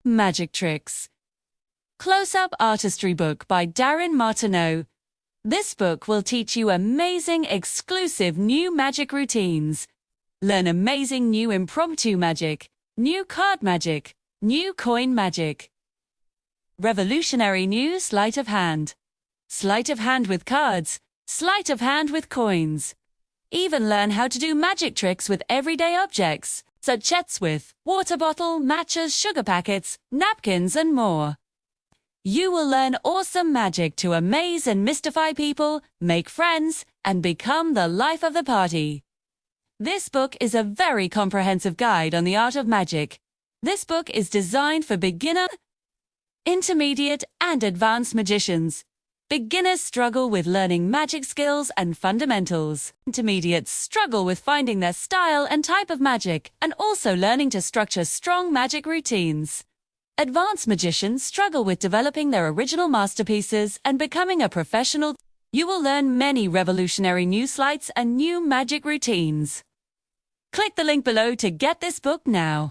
Magic Tricks. Close-Up Artistry book by Darin Martineau. This book will teach you amazing, exclusive new magic routines. Learn amazing new impromptu magic, new card magic, new coin magic. Revolutionary new sleight of hand. Sleight of hand with cards, sleight of hand with coins. Even learn how to do magic tricks with everyday objects, such as with water bottle, matches, sugar packets, napkins, and more. You will learn awesome magic to amaze and mystify people, make friends, and become the life of the party. This book is a very comprehensive guide on the art of magic. This book is designed for beginner, intermediate, and advanced magicians. Beginners struggle with learning magic skills and fundamentals. Intermediates struggle with finding their style and type of magic, and also learning to structure strong magic routines. Advanced magicians struggle with developing their original masterpieces and becoming a professional. You will learn many revolutionary new sleights and new magic routines. Click the link below to get this book now.